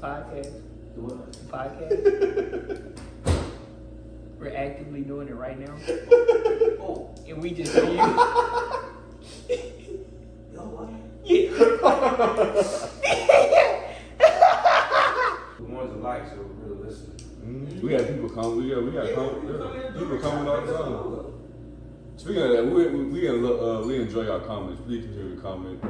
Podcast. Do what? Podcast. We're actively doing it right now. Oh. And we just see you. Yo, what? Yeah. The ones that like, so we're really listening. Mm-hmm. We got people come. We got people coming all the time. Speaking of that, we enjoy our comments. Please continue to comment.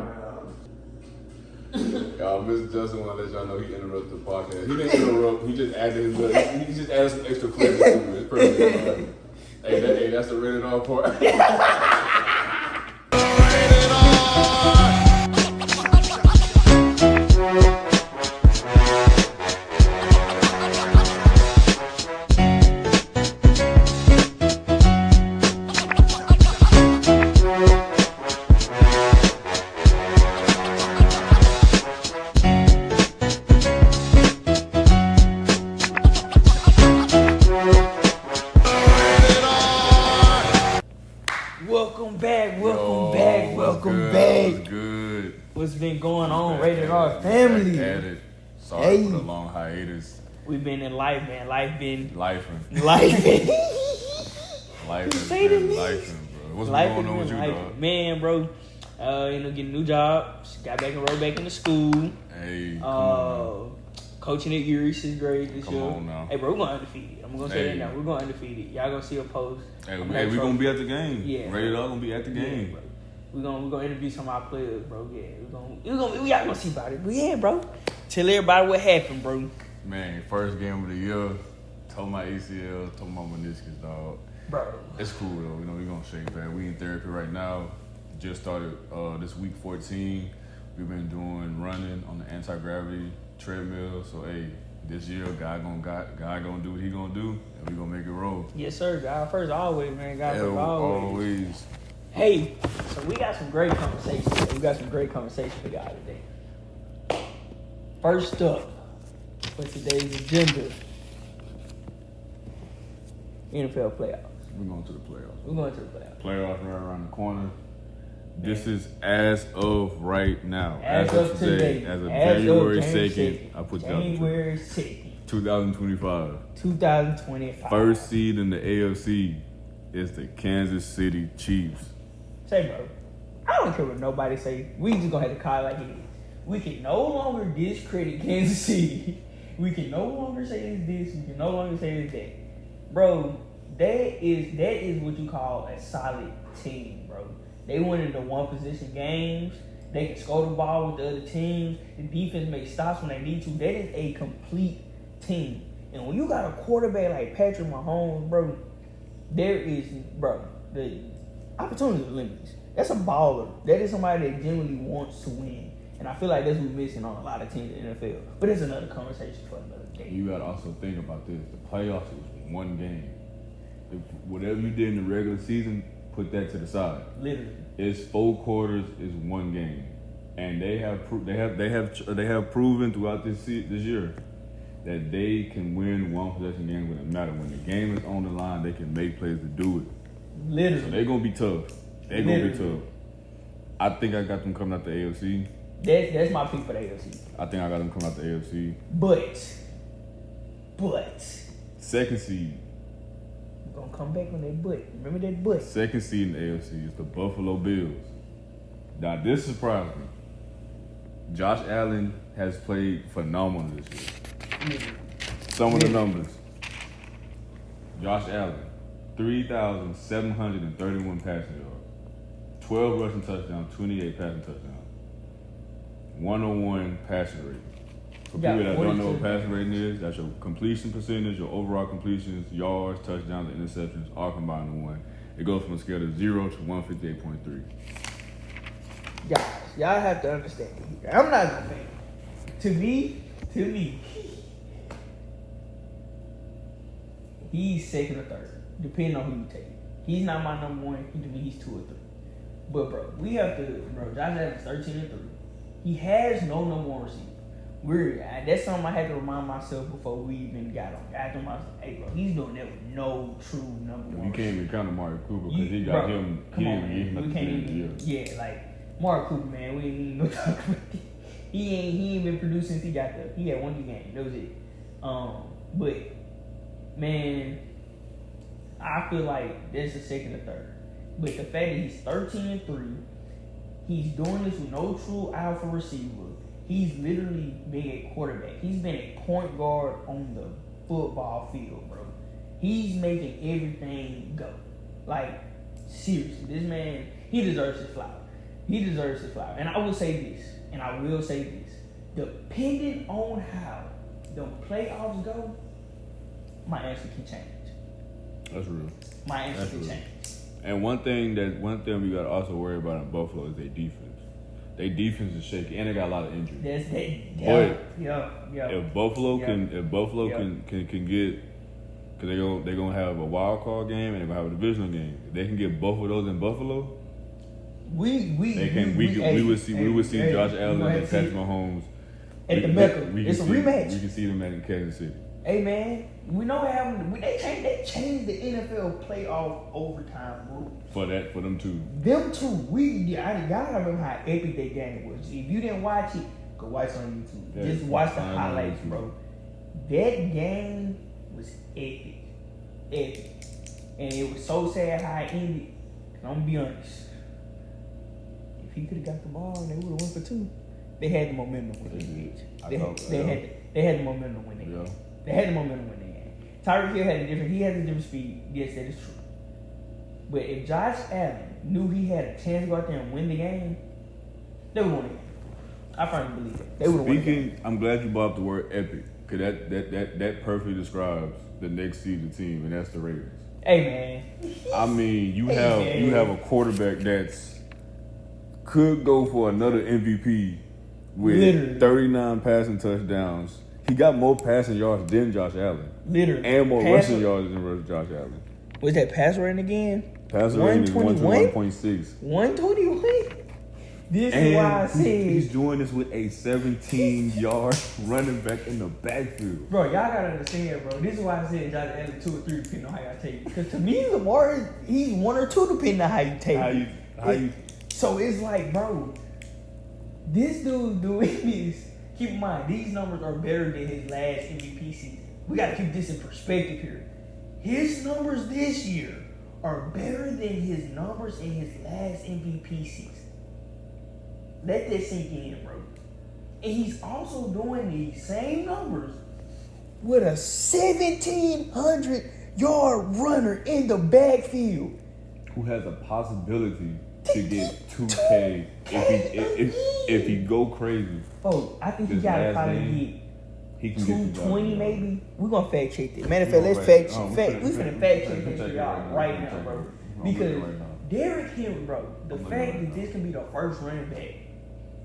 Mr. Justin want to let y'all know he interrupted the podcast. He didn't interrupt. He just added his. He just added some extra flavor to it. It's perfect. Hey, that's the rated R part. Welcome back. What's good? What's been going on, Rated R family? Sorry for the long hiatus. We've been in life, man. Life been. Lifing, bro. What's Life going on with you, life. dog? Man, bro. Getting a new job. Got back and rode back into school. Hey, come on. Coaching at Erie is great this year. Come on now. Hey, bro, we're going undefeated. I'm gonna say that now. We're going undefeated. Y'all gonna see a post. Hey, we're gonna be at the game. Yeah. Rated R gonna be at the game. Yeah, bro. We're gonna interview some of our players, bro. Yeah, we y'all gonna see about it. But yeah, bro. Tell everybody what happened, bro. Man, first game of the year. Tore my ACL, tore my meniscus, dog. Bro. It's cool though. You know, we're gonna shake that. We in therapy right now. Just started this week 14. We've been doing running on the anti-gravity treadmill. So hey, this year God gonna do what he gonna do, and we gonna make it roll. Yes, sir. God first, always, man. God first, always. Hey, so we got some great conversations. We got some great conversations for y'all today. First up, for today's agenda, NFL playoffs. We're going to the playoffs. Playoffs right around the corner. Man. This is as of right now. As of today. As of January 2nd. I put January 2nd. 2025. 2025. First seed in the AFC is the Kansas City Chiefs. Say, bro, I don't care what nobody say. We just gonna have to call it like it is. We can no longer discredit Kansas City. We can no longer say it's this. We can no longer say it's that. Bro, that is what you call a solid team, bro. They win in the one position games. They can score the ball with the other teams. The defense makes stops when they need to. That is a complete team. And when you got a quarterback like Patrick Mahomes, bro, the opportunity is limitless. That's a baller. That is somebody that genuinely wants to win. And I feel like that's what's missing on a lot of teams in the NFL. But it's another conversation for another day. You got to also think about this. The playoffs is one game. If whatever you did in the regular season, put that to the side. Literally. It's 4 quarters, is one game. And they have proven throughout this year that they can win one possession game when it matters. When the game is on the line, they can make plays to do it. Literally. So they're going to be tough. They're going to be tough. I think I got them coming out the AFC. That's my pick for the AFC. I think I got them coming out the AFC. But. Second seed. We're going to come back on that but. Remember that but. Second seed in the AFC is the Buffalo Bills. Now, this surprised me. Josh Allen has played phenomenal this year. Some of the numbers. Josh Allen, 3,731 passing yards, 12 rushing touchdowns, 28 passing touchdowns, 101 passing rate. For people that don't know what passing rating is, that's your completion percentage, your overall completions, yards, touchdowns, and interceptions, all combined in one. It goes from a scale of 0 to 158.3. Guys, y'all have to understand. I'm not gonna think. To me, he's second or third, depending on who you take. He's not my number one. To me, he's 2 or 3. But bro, Josh Allen's 13 and 3. He has no number one receiver. That's something I had to remind myself before we even got on. I told myself, hey bro, he's doing that with no true number one. You can't even count on Amari Cooper because he got him. Come on, man. We can't even. Yeah, like Amari Cooper, man. We ain't even gonna talk about that. He ain't been producing since he got there. He had one good game. That was it. But man, I feel like that's the second or third. But the fact that he's 13-3, he's doing this with no true alpha receiver. He's literally been a quarterback. He's been a point guard on the football field, bro. He's making everything go. Like, seriously, this man, he deserves his flower. He deserves his flower. And I will say this, depending on how the playoffs go, my answer can change. That's real. My answer can change. And one thing we gotta also worry about in Buffalo is their defense. Their defense is shaky, and they got a lot of injuries. If Buffalo can get, because they're gonna have a wild card game and they're gonna have a divisional game. If they can get both of those in Buffalo, we would see Josh Allen and Patrick Mahomes at the Mecca. It's a rematch. We can see them at Kansas City. Hey man, we know what happened. They changed the NFL playoff overtime rule for them two. Them two, y'all remember how epic that game was. If you didn't watch it, go watch it on YouTube. Yeah, just watch the highlights, bro. That game was epic, and it was so sad how it ended. And I'm gonna be honest, if he could have got the ball and they would have won for two, they had the momentum with this bitch. They had the momentum when they game. They had the momentum when they game. Tyreek Hill had a different speed. Yes, that is true. But if Josh Allen knew he had a chance to go out there and win the game, they would have won the game. I firmly believe that. They would have won the game. I'm glad you brought up the word epic, because that perfectly describes the next season team, and that's the Ravens. Hey man. I mean, you have a quarterback that's could go for another MVP with literally 39 passing touchdowns. He got more passing yards than Josh Allen. Literally. And more rushing yards than Josh Allen. What's that pass rating again? Passer rating is 121.6. 121? This is why I said he's doing this with a 17-yard running back in the backfield. Bro, y'all gotta understand, bro. This is why I said Josh Allen 2 or 3 depending on how y'all take it. Because to me, Lamar, he's 1 or 2 depending on how you take it. So it's like, bro, this dude doing this. Keep in mind, these numbers are better than his last MVP season. We got to keep this in perspective here. His numbers this year are better than his numbers in his last MVP season. Let that sink in, bro. And he's also doing these same numbers with a 1,700-yard runner in the backfield. Who has a possibility to get 2K if he go crazy. Oh, I think he gotta probably get 220 maybe. We're gonna fact check this. Matter of fact, let's fact check. We finna fact check this for y'all right now, bro. Because Derrick Henry, bro, the fact that this can be the first running back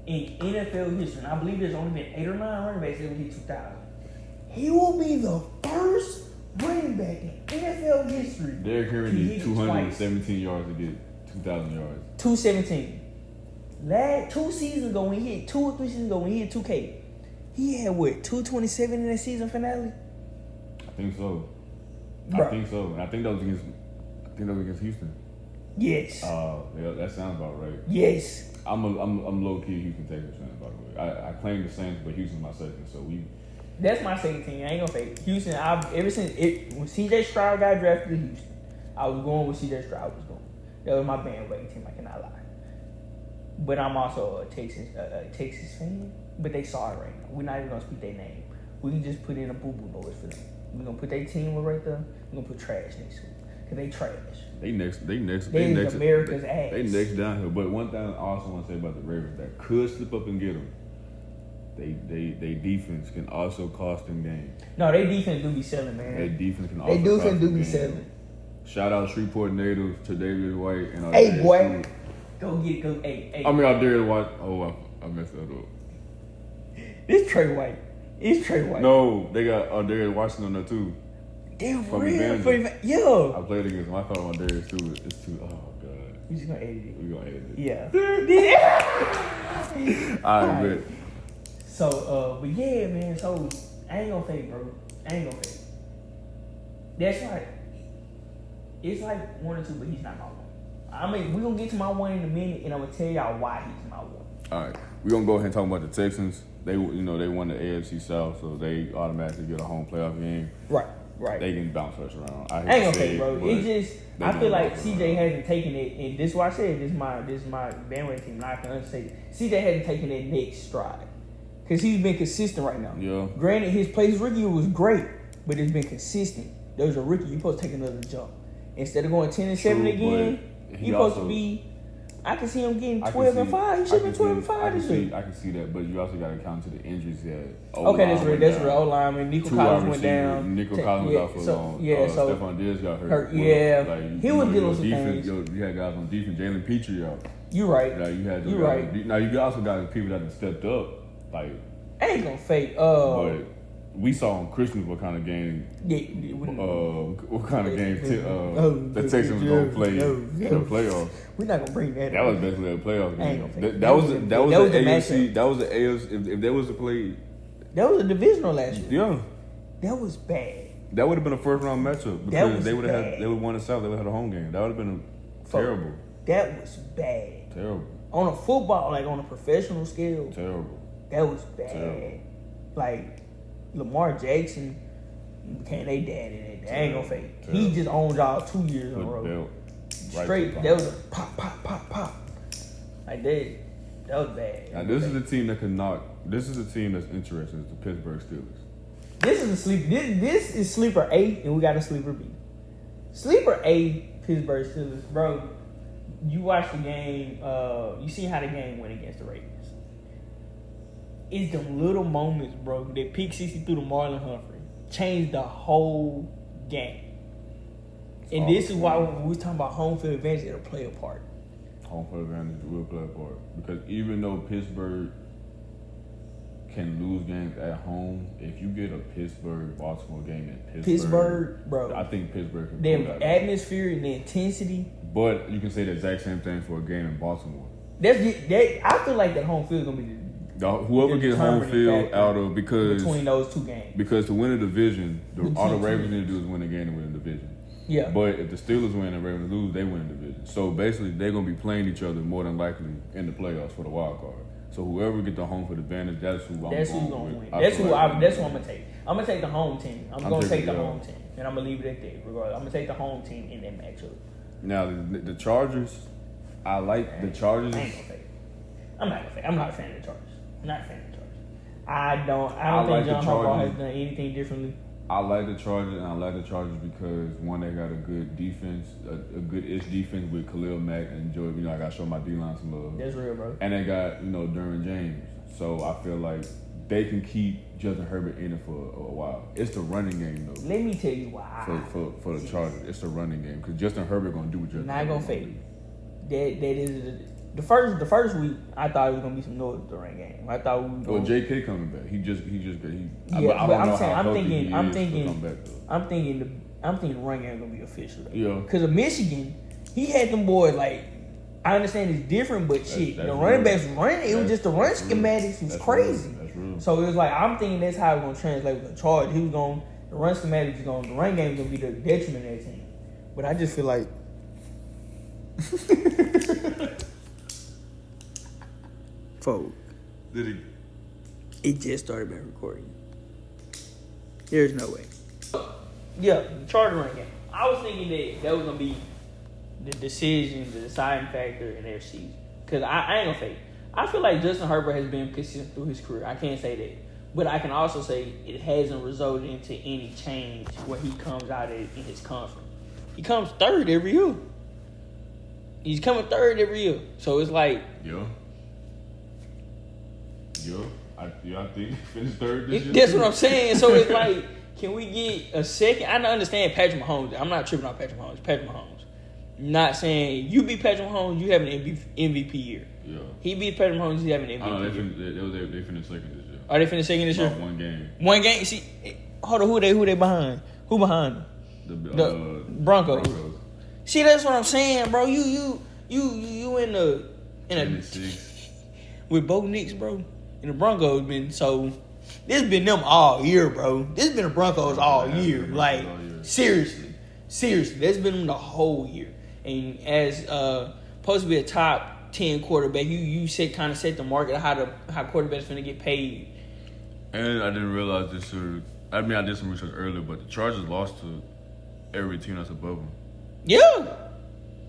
in NFL history, and I believe there's only been 8 or 9 running backs that will hit 2,000. He will be the first running back in NFL history. Derrick Henry needs 217 yards to get 2,000 yards. 217. Last 2 seasons ago when he hit 2 or 3 seasons ago when he hit 2K, he had what, 227 in that season finale? I think so. Bro. I think so. And I think that was against Houston. Yes. Yeah, that sounds about right. Yes. I'm low key Houston Texans fan, by the way. I claim the Saints, but Houston's my second. So That's my second team. I ain't gonna fake Houston. Ever since when CJ Stroud got drafted to Houston, I was going with CJ Stroud was going. That was my bandwagon team. I cannot lie. But I'm also a Texas fan. But they sorry right now. We're not even gonna speak their name. We can just put in a boo-boo noise for them. We're gonna put their team right there. We're gonna put trash next to them. Cause they trash. They next America's ass. They next downhill. But one thing I also want to say about the Ravens that could slip up and get them, they defense can also cost them games. No, they defense do be selling, man. Their defense can also cost them games. Selling. Shout out Shreveport natives to David White and hey boy, go get it. Go, hey. I mean, Darius White. Oh, I messed that up. It's Trey White. It's Trey White. No, they got Darius Washington on there too. Damn, for real? Yo. I played against him. I thought about Darius too. It's too. Oh god. We just gonna edit it. We gonna edit it. Yeah. I bet. So, but yeah, man. So I ain't gonna fake, bro. That's like, it's like 1 or 2, but he's not my one. I mean, we're gonna get to my one in a minute, and I'm gonna tell y'all why he's my one. All right. we're gonna go ahead and talk about the Texans. They won the AFC South, so they automatically get a home playoff game. Right. They can bounce us around. I ain't gonna say, bro. It just I feel like CJ hasn't taken it, and this is why I said this is my bandwagon team. And I can understand it. CJ hasn't taken that next stride because he's been consistent right now. Yeah. Granted, his rookie year was great, but it's been consistent. There's a rookie, you're supposed to take another jump instead of going 10-7 again. You're supposed to be. I can see him getting 12-5. He should have been 12-5 this week. I can see that, but you also got to count to the injuries he had. Okay, that's real. O-lineman, Nico Collins went down. Nico Collins was out for long. So Stephon Diggs got hurt. He was dealing with some things. You had guys on defense. Jalen Petrie out. You right. You right. Now you also got people that have stepped up. Like I ain't gonna fake. But we saw on Christmas what kind of game. What kind of game the Texans was gonna play in the playoffs. We're not gonna bring that. That was basically a playoff game. That was the AFC. That was the AFC. If there was a play, that was a divisional last year. Yeah, that was bad. That would have been a first round matchup because they would have won the South. They would have had a home game. That would have been terrible. That was bad. Terrible. On a football, like on a professional scale. Terrible. That was bad. Terrible. Like Lamar Jackson became they daddy. I ain't gonna fake. Terrible. He just owned y'all 2 years in a row. Straight. That was a pop. Like that. That was bad. Now this is the team that can knock. This is the team that's interesting. It's the Pittsburgh Steelers. This is a sleeper. This is sleeper A, and we got a sleeper B. Sleeper A, Pittsburgh Steelers, bro. You watch the game. You see how the game went against the Ravens. It's them little moments, bro. That pick 60 through the Marlon Humphrey changed the whole game. And this is why when we was talking about home field advantage, it'll play a part. Home field advantage will play a part because even though Pittsburgh can lose games at home, if you get a Pittsburgh-Baltimore game in Pittsburgh, bro, I think Pittsburgh can pull that atmosphere and the intensity. But you can say the exact same thing for a game in Baltimore. I feel like that home field is gonna be whoever gets home field out of because between those two games. Because to win a division, all the Ravens need to do is win a game to win a division. Yeah. But if the Steelers win and Ravens lose, they win the division. So basically, they're gonna be playing each other more than likely in the playoffs for the wild card. So whoever get the home field advantage, that's who I'm going with. Win. That's who I'm gonna take. I'm gonna take the home team. I'm gonna take the home team, and I'm gonna leave it at that. Regardless, I'm gonna take the home team in that matchup. Now the Chargers, I like the Chargers. I ain't gonna fake. I'm not gonna fake. I'm not a fan of the Chargers. I'm not a fan of the Chargers. I don't think John Harbaugh has done anything differently. I like the Chargers, and I like the Chargers because one, they got a good defense, a good-ish defense with Khalil Mack and Joey. You know, I got to show my D-line some love. That's real, bro. And they got, Derwin James. So I feel like they can keep Justin Herbert in it for a while. It's the running game, though. Let me tell you why. For the Chargers, it's the running game because Justin Herbert going to do what Justin Herbert not going to fake. That is the first week. I thought it was gonna be some noise during the game. I thought we. Well, J.K. coming back. He just. I'm thinking the run game gonna be official. Though. Yeah. Because of Michigan, he had them boys like. I understand it's different, but the running backs running. It was just the run schematics was crazy. That's real. So it was like I'm thinking that's how it's gonna translate with the charge. The run schematics the run game is gonna be the detriment of that team. But I just feel like. Folk. Did he? It just started back recording. There's no way. Yeah, the Charger run game. I was thinking that was gonna be the decision, the deciding factor in their season. Cause I ain't gonna fake. I feel like Justin Herbert has been consistent through his career. I can't say that, but I can also say it hasn't resulted into any change where he comes out in his conference. He comes third every year. He's coming third every year. So it's like I think he finished third this year. That's what I'm saying. So it's like, can we get a second? I understand Patrick Mahomes. I'm not tripping on Patrick Mahomes. Patrick Mahomes. Not saying you beat Patrick Mahomes, you have an MVP year. Yeah. He beat Patrick Mahomes, he's having an MVP year. They finished second this year. Oh, they finished second this year? One game. One game? See, hold on, who they behind? Who behind them? The Broncos. See, that's what I'm saying, bro. You in a with Bo Nix, bro. And the Broncos been so. This been them all year, bro. This been the Broncos all year. Like seriously, that's been them the whole year. And as supposed to be a top 10 quarterback. You kind of set the market how quarterbacks finna get paid. And I didn't realize this. I did some research earlier, but the Chargers lost to every team that's above them. Yeah.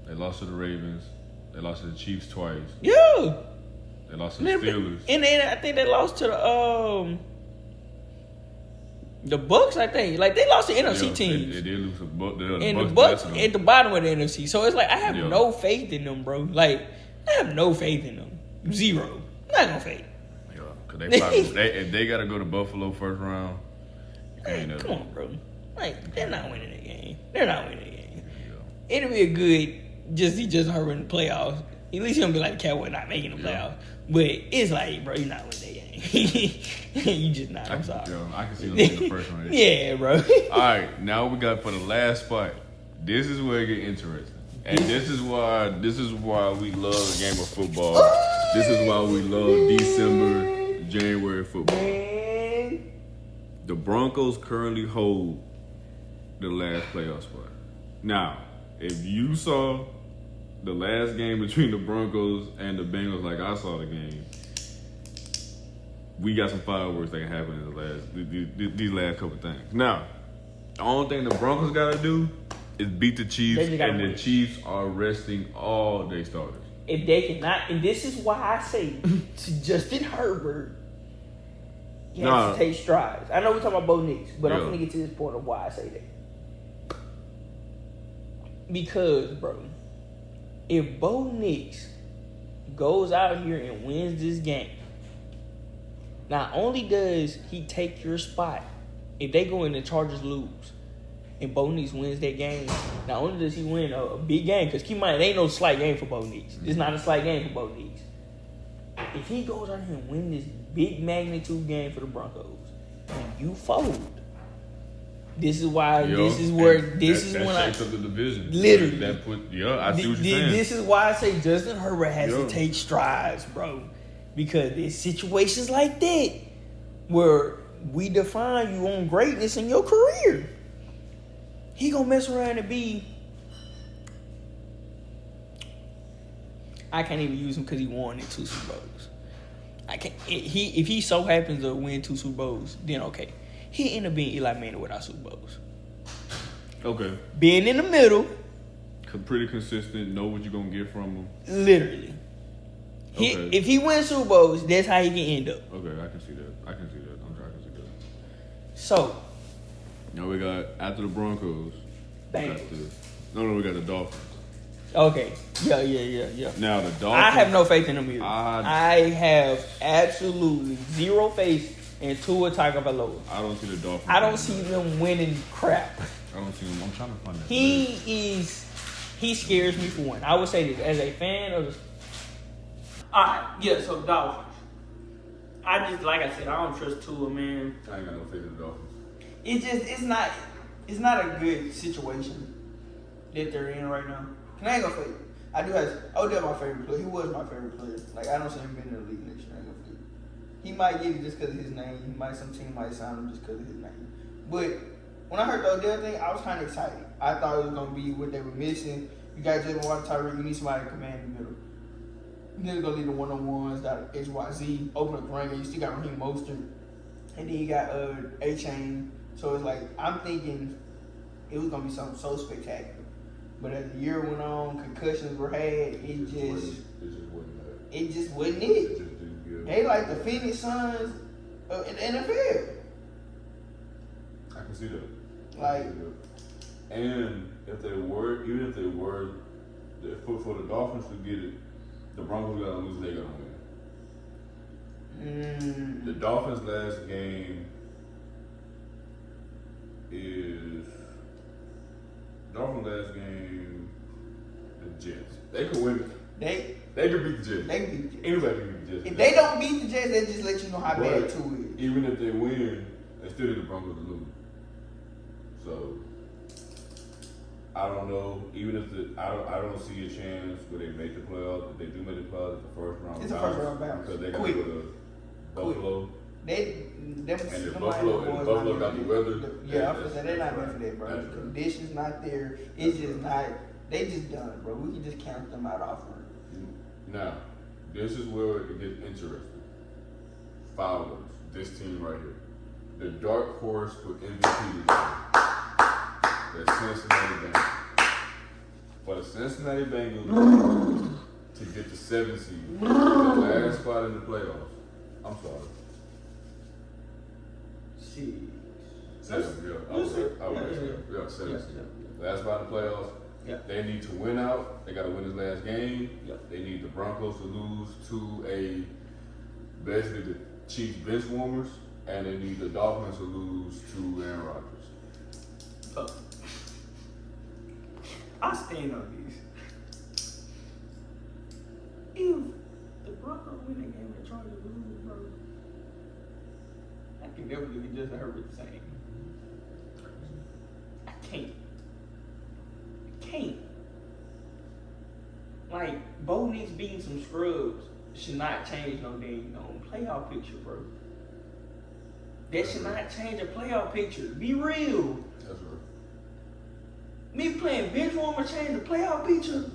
They lost to the Ravens. They lost to the Chiefs twice. Yeah. They lost to the Steelers. And then I think they lost to the Bucks, I think. Like, they lost to NFC teams. They did lose to the Bucks at the bottom of the NFC. So it's like, I have no faith in them, bro. Like, I have no faith in them. Zero. Not no faith. Yeah, because they probably, if they got to go to Buffalo first round, you can't come on, bro. Like, they're not winning the game. They're not winning the game. Yeah. It'll be a good, he just hurt in the playoffs. At least he'll be like the Cowboys not making the playoffs. But it's like, bro, you're not winning that game. You just not. I'm sorry. I can see them in the first one. Yeah, bro. All right, now we got for the last spot. This is where it get interesting, and this is why we love the game of football. This is why we love December, January football. Man. The Broncos currently hold the last playoff spot. Now, if you saw the last game between the Broncos and the Bengals, like I saw the game, we got some fireworks that can happen in these last couple things. Now, the only thing the Broncos got to do is beat the Chiefs, and the Chiefs are resting all their starters. If they cannot, and this is why I say to Justin Herbert, he has to take strides. I know we're talking about Bo Nix, but I'm going to get to this point of why I say that. Because, bro, if Bo Nix goes out here and wins this game, not only does he take your spot, if they go in the Chargers lose, and Bo Nix wins that game, not only does he win a big game, because keep in mind, it ain't no slight game for Bo Nix. It's not a slight game for Bo Nix. If he goes out here and win this big magnitude game for the Broncos, and you fold, this is why. This is where. This is when I. The division. Literally. I see what you're saying. This is why I say Justin Herbert has to take strides, bro. Because there's situations like that where we define you on greatness in your career. He gonna mess around and be. I can't even use him because he won in 2 Super Bowls. I can't. If he so happens to win 2 Super Bowls, then okay. He end up being Eli Manning without Super Bowls. Okay. Being in the middle. Pretty consistent. Know what you're gonna get from him. Literally. Okay. If he wins Super Bowls, that's how he can end up. Okay, I can see that. I can see that. So. Now we got, after the Broncos. Bengals. We got the Dolphins. Okay. Yeah. Now the Dolphins. I have no faith in them either. I have absolutely zero faith in Tua Tagovailoa. I don't see the Dolphins. I don't see them winning crap. I don't see them. I'm trying to find that. He scares me for one. I would say this as a fan of the. Alright, yeah, so Dolphins. I just, like I said, I don't trust Tua, man. I ain't got no faith in the Dolphins. It's not a good situation that they're in right now. Can I ain't gonna fake it. Odell my favorite player. He was my favorite player. Like, I don't see him being in the league next year. I ain't gonna fake it. He might get it just because of his name. Some team might sign him just because of his name. But when I heard the Odell thing, I was kind of excited. I thought it was gonna be what they were missing. You got Jalen Waddle, Tyreek. You need somebody to command the middle. You need to go lead the one-on-ones, that HYZ, open up the ring, and you still got Raheem Mostert. And then you got A-Chain. So it's like, I'm thinking it was going to be something so spectacular. But as the year went on, concussions were had, it just wasn't it. They like the Phoenix Suns in the NFL. I can see that. Like, and if they were, for the Dolphins to get it, the Broncos gotta lose, they gotta win. The Dolphins' last game is the Jets. They could win. They could beat the Jets. Anybody can beat the Jets. If they don't beat the Jets, they just let you know how bad Tua is. Even if they win, they still need the Broncos to lose. So I don't know. Even if I don't see a chance where they make the playoffs. If they do make the playoffs, it's the first round. It's a first round bounce because they got to go to Buffalo. Buffalo got the weather. They're not meant for that, bro. The conditions not there. It's just not. They just done, bro. We can just count them out off. Now, this is where it gets interesting. Followers, this team right here. The dark horse for MVP this year. The Cincinnati Bengals. For the Cincinnati Bengals to get the 7th seed, the last spot in the playoffs. I'm sorry. 6. 7, yeah. Yeah, 7 seed. Last spot in the playoffs. Yeah. They need to win out. They got to win this last game. Yeah. They need the Broncos to lose to basically the Chiefs bench warmers, and they need the Dolphins to lose to Aaron Rodgers. I stand on this. If the Broncos win that game and Chargers lose, bro, I can never do just Herbert saying. I can't. Like, Bo Nix beating some scrubs should not change no dang playoff picture, bro. That should not change a playoff picture. Be real. That's right. Me playing bench warmer change the playoff picture?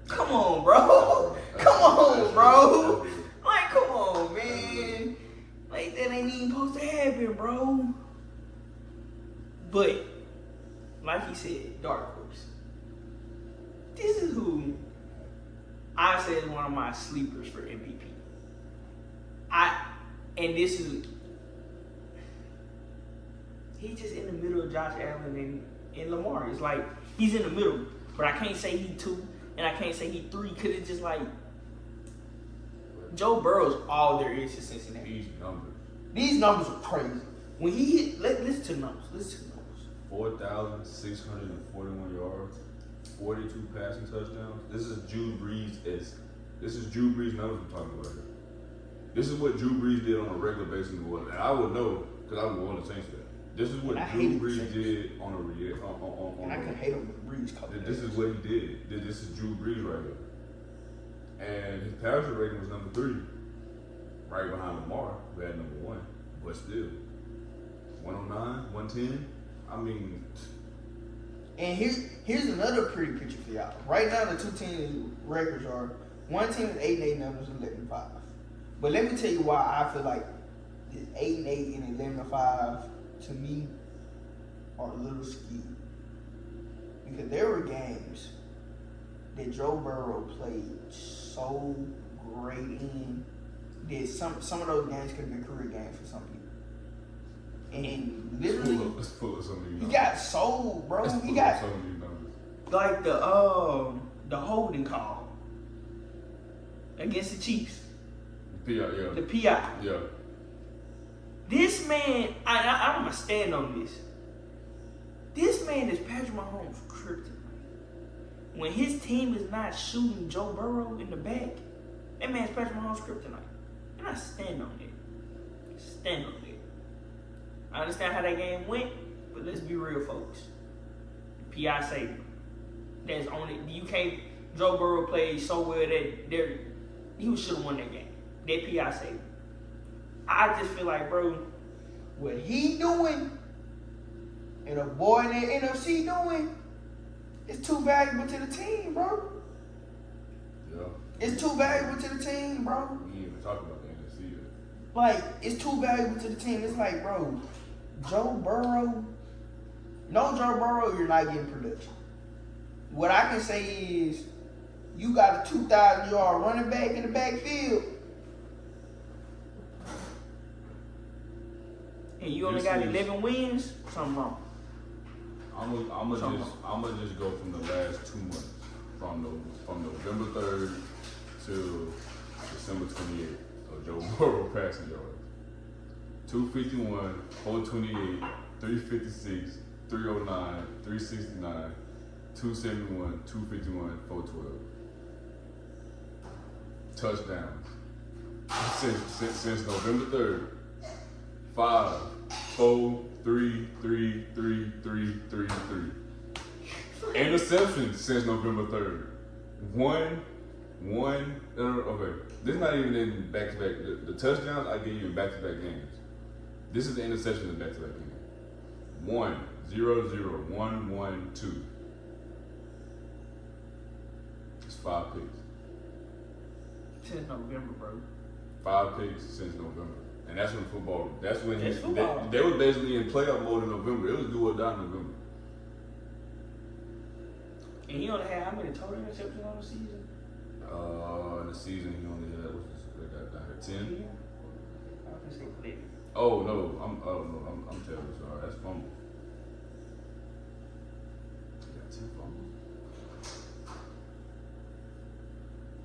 Come on, bro. Come on, bro. Like, come on, man. Like, that ain't even supposed to happen, bro. But, like he said, dark horse. This is who I say is one of my sleepers for MVP. And this is, he's just in the middle of Josh Allen and Lamar. It's like, he's in the middle, but I can't say he 2, and I can't say he 3, because it's just like, Joe Burrow's all there is to Cincinnati. These numbers are crazy. When he hit, listen to the numbers. 4,641 yards, 42 passing touchdowns. This is Drew Brees. This is Drew Brees numbers I'm talking about here. This is what Drew Brees did on a regular basis in the world. And I would know because I was on the Saints there. This is what Drew Brees did on a and I can hate him with Brees coming. This is what he did. This is Drew Brees right here. And his passer rating was number 3, right behind Lamar, who had number 1. But still, 109, 110. I mean. And here's another pretty picture for y'all. Right now, the 2 teams' records are, one team is 8-8, the other is 11-5. But let me tell you why I feel like this 8-8 and 11-5 to me are a little skewed. Because there were games that Joe Burrow played so great in that some of those games could have been career games for some people. And literally, let's pull up some of these he got sold, bro. He got some of these numbers. Like the holding call against the Chiefs. The PI, yeah. The PI. Yeah. This man, I'm gonna stand on this. This man is Patrick Mahomes' kryptonite. When his team is not shooting Joe Burrow in the back, that man's Patrick Mahomes' kryptonite. And I stand on it. Stand on it. I understand how that game went, but let's be real, folks. The PI saved him. That's only you can't. Joe Burrow played so well that he should have won that game. That PI saved him. I just feel like, bro, what he doing and a boy in the NFC doing is too valuable to the team, bro. Yeah. It's too valuable to the team, bro. We ain't even talk about the NFC yet. Like, it's too valuable to the team. It's like, bro, Joe Burrow, you're not getting production. What I can say is, you got a 2,000-yard running back in the backfield, and you only got 11 wins, something wrong. I'm gonna just go from the last 2 months, from November 3rd to December 28th. So Joe Burrow passing yards. 251, 428, 356, 309, 369, 271, 251, 412. Touchdowns. Since November 3rd. 5, 4, 3, 3, 3, 3, 3, 3. Interceptions since November 3rd. One. Okay, this is not even in back-to-back. The touchdowns I give you in back-to-back games. This is the interception in back-to-back games. 1, 0, 0, 1, 1, 2. It's 5 picks. Since November, bro. 5 picks since November. And that's when football. That's when That's football. they were basically in playoff mode in November. It was do or die in November. And he only had how many total interceptions on the season? In the season, he only had down here 10. Yeah. I was gonna say Cliff. Oh no, I'm terrible. Sorry, that's fumble. He got 10 fumbles.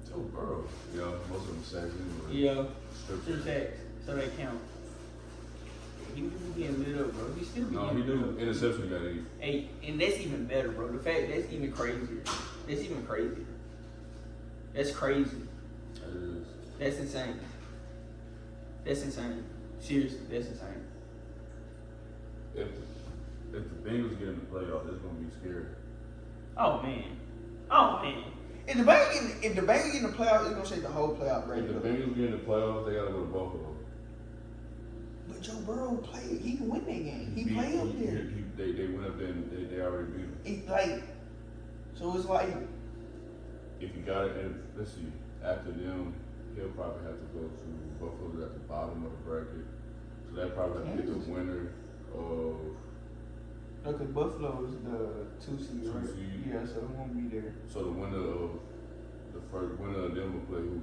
Joe Burrow. Yeah, most of them sacks anyway. Yeah. 2 sacks, so they count. He was getting lit up, bro. He still be No, getting he lit do up. interception. He got 8. Hey, and that's even better, bro. The fact that's even crazier. That's even crazier. That's crazy. That is. That's insane. That's insane. Seriously, that's insane. If the Bengals get in the playoffs, it's gonna be scary. Oh man. Oh man. If the Bengals get in the playoffs, it's gonna shake the whole playoff If record. the Bengals get in the playoffs, they gotta go to Buffalo. But Joe Burrow played. He can win that game. He beat- played up there. They went up there and they already beat him. It, like, so it's like, If you got it, and let's see, after them, he'll probably have to go to Buffalo at the bottom of the bracket. So that probably have to be the winner of. look at Buffalo is the 2 seed, right? 2 seed. Yeah, so it won't be there. So the winner of the first winner of them will play who?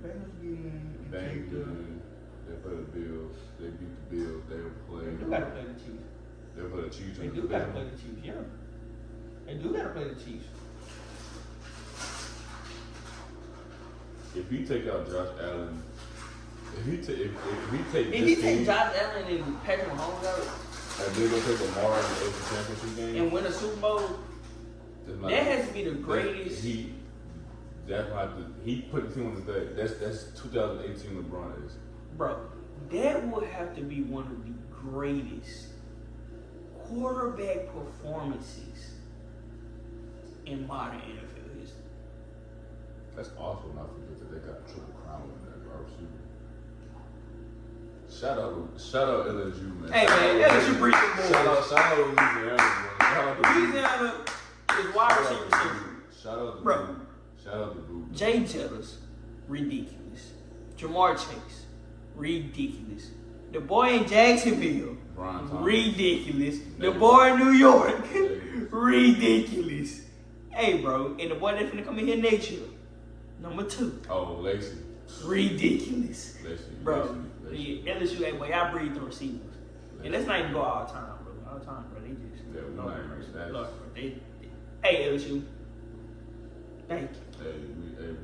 Bengals get in. Bengals. They play the Bills. They beat the Bills. They'll play. They do gotta play the Chiefs. They'll play the Chiefs. They in do the gotta division. play the Chiefs, yeah. They do gotta play the Chiefs. If you take out Josh Allen, if he take If this he take team, Josh Allen and Patrick Mahomes out and they're gonna take Lamar in the AFC Championship game, and win a Super Bowl, it's not- that has to be the greatest. He put the team on his back. That's 2018 LeBron is. Bro, that will have to be one of the greatest quarterback performances in modern NFL history. That's also not forget that they got a triple crown in that wide receiver. Shout out LSU, man. Hey, man, LSU breed the boys. Shout out Louisiana, man. Shout out to Louisiana is wide receiver central. Shout out to Bro. Boo. Shout out to Boo. Jay Jettas, ridiculous. Jamar Chase, ridiculous. The boy in Jacksonville, Brian Thomas. ridiculous. The Negative. boy in New York, Negative. ridiculous. Hey, bro, and the boy that's finna come in here next year, number 2, Oh, Lacey. ridiculous. Lacey. Bro, Lacey. the LSU, hey, boy, I breed the receivers. And let's not even go all the time, bro. All the time, bro. They just, Yeah, we're Lord not have even- mercy. that's- Lord, hey, LSU, thank you.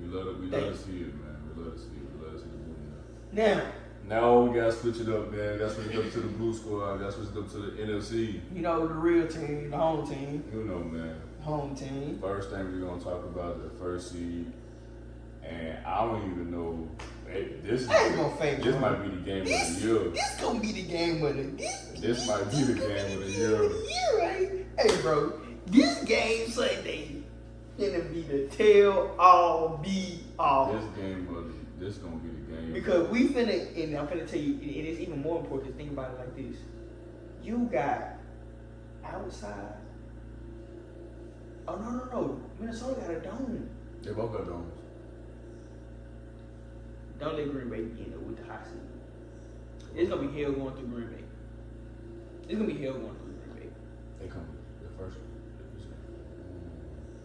We love to see it, man. We love to see it. We love to see the movement. Now, Now we gotta switch it up, man. Gotta switch it up to the blue squad. Gotta switch it up to the NFC. You know, the real team, the home team. You know, man. Home team. First thing we're gonna talk about is the first seed, and I don't even know. This I ain't gonna fake This it. might be the game of the year. This gonna be the game of the This might be the game of the year. year, right? Hey, bro, this game Sunday gonna be the tell all be all. This gonna be the game. because we finna, and I'm finna tell you, it is even more important to think about it like this. You got outside. Oh, no. Minnesota got a dome. They both got domes. Don't let Green Bay get up with the hot seat. It's gonna be hell going through Green Bay. It's gonna be hell going through Green Bay. They come the first.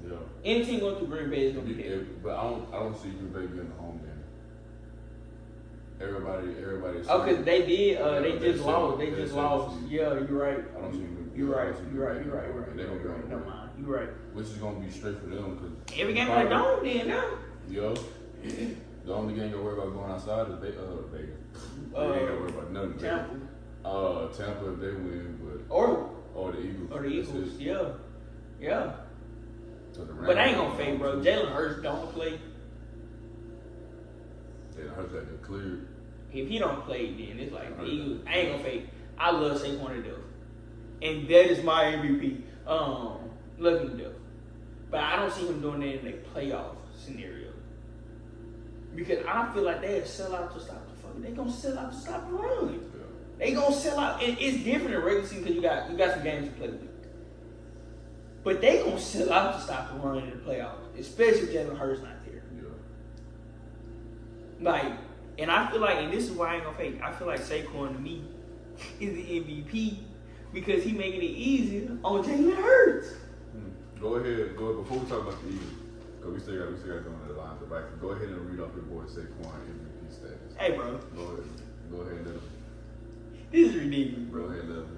Yeah. Any team going through Green Bay is gonna be hell. But I don't see Green Bay getting the home game. Everybody. Oh, cause they did. Yeah, They they just lost. said- They they just said lost. the- Yeah, you're right. I don't see Green Bay. You're right. I don't see You're right. Green You're Bay. right. They're gonna be on the Never road. mind. You're right. Which is gonna be straight for them because Every game in the dome, then now. Yo, the only game you worry about going outside is Vegas. They ain't gotta worry about nothing. Tampa Tampa if they win, but or the Eagles. the That's Eagles. it. Yeah. So the But I ain't Rams- gonna fake, bro. Jalen Hurts don't play. Jalen Hurts got it cleared. If he don't play, then it's like the Eagles. I ain't gonna fake. I love Saquon to death, and that is my MVP. Love him to death, but I don't see him doing that in a playoff scenario because I feel like they'll sell out to stop the fuck. They gonna sell out to stop the run. Yeah. They gonna sell out, and it's different in regular season because you got some games to play with. But they gonna sell out to stop the run in the playoffs, especially if Jalen Hurts not there. Yeah. Like, and I feel like, and this is why I ain't gonna fake. I feel like Saquon to me is the MVP because he making it easier on Jalen Hurts. Go ahead. Before we talk about the Eagles, because we still got going to the lines of back. Go ahead and read off your boy Saquon MVP status. Hey, bro. Go ahead and let him. This is ridiculous, Go bro. ahead and let him.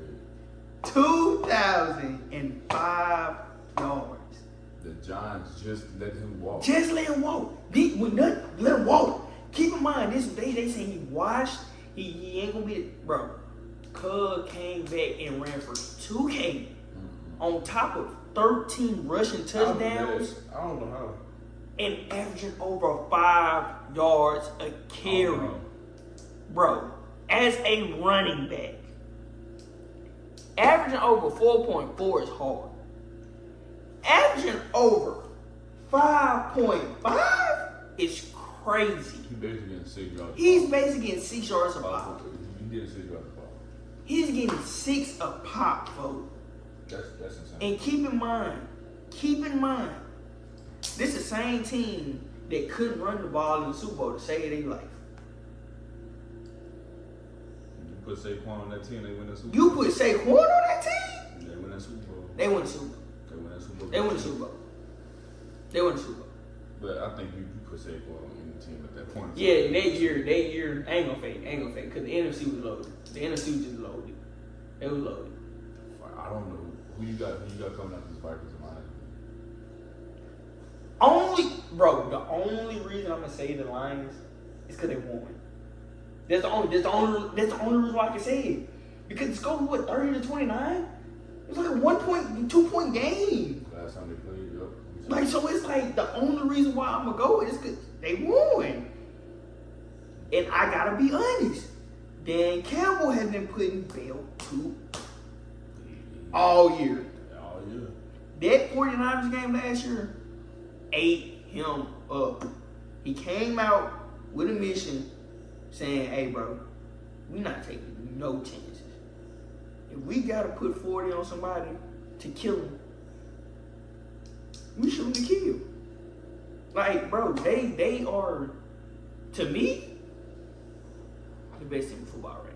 2,005 yards. The Giants just let him walk. Just let him walk. Let him walk. Keep in mind, they saying he washed. He ain't gonna be, bro. Cub came back and ran for 2K on top of 13 rushing touchdowns. I don't know how. And averaging over 5 yards a carry. Bro, as a running back, averaging over 4.4 is hard. Averaging over 5.5 is crazy. He basically getting 6 yards. He's basically getting 6 yards a pop. He did 6 yards a pop. He's getting 6 a pop, folks. That's insane. And keep in mind, this is the same team that couldn't run the ball in the Super Bowl to save their life. You put Saquon on that team, they win the Super Bowl. You put Saquon on that team? They win that Super Bowl. They win the Super Bowl. They win the Super Bowl. But I think you put Saquon on any team at that point. Yeah, that year, I ain't gonna fake, because the NFC was loaded. The NFC was just loaded. It was loaded. I don't know who you got coming out this Vikings in mind. The only reason I'm gonna say the Lions is because they won. That's the only reason why I can say it. Because the score was 30-29? It was like a 2-point game. Last time they played, yep. Like, so it's like the only reason why I'm gonna go is because they won. And I gotta be honest, Dan Campbell has been putting belt to all year. All year. That 49ers game last year ate him up. He came out with a mission saying, hey, bro, we're not taking no chances. If we got to put 40 on somebody to kill him, we shoot him to kill. Like, bro, they are, to me, the best team in football right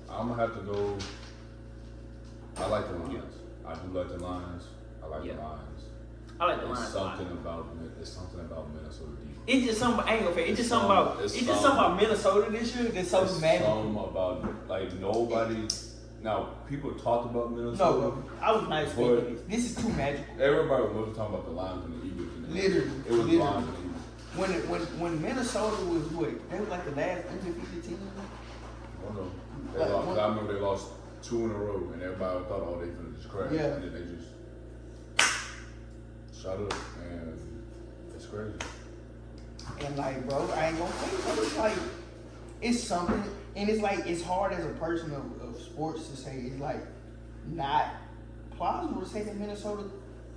now. I'm going to have to go. I like the Lions. I do like the Lions. I like the Lions. I like the Lions. It's something about Minnesota defense. It's just something. I ain't gonna say. It's just something about Minnesota this year. That's so magical. Something about like nobody. Now people talked about Minnesota. No, I was not expecting this. This is too magical. Everybody was talking about the Lions and the Eagles. Literally, it was the Lions and the Eagles. When Minnesota was what? They were like the last undefeated team. I don't know. I remember they lost 2 in a row, and everybody thought, oh, they finna just crash, and then they just shot up, and it's crazy. And like, bro, I ain't gonna say so. It's like, it's something, and it's like, it's hard as a person of sports to say, it's like, not plausible to say that Minnesota,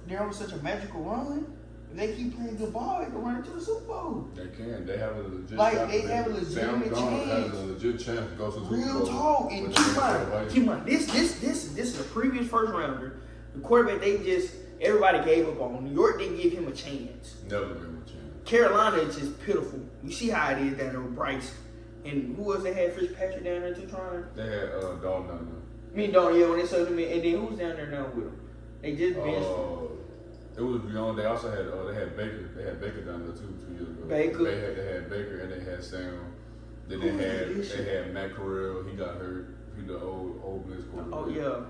they're on such a magical run. If they keep playing good ball, they can run into the Super Bowl. They can. They have a legit like, shot. they have a legitimate chance. Has a legit chance to go to the Super Bowl. Real talk. And keep in mind, this is a previous first rounder. The quarterback everybody gave up on. New York didn't give him a chance. Never gave him a chance. Carolina is just pitiful. You see how it is down there with Bryce. And who else they had? Fitzpatrick down there too trying? They had Dalton down there. Dalton, yeah, when they sold him in. And then who's down there now with him? They just benched him. It was beyond. They also had they had Baker. They had Baker down there 2 years ago. Baker. They had Baker and they had Sam. Then they had Matt Corral. He got hurt. He the old Blitz quarterback. Oh yeah.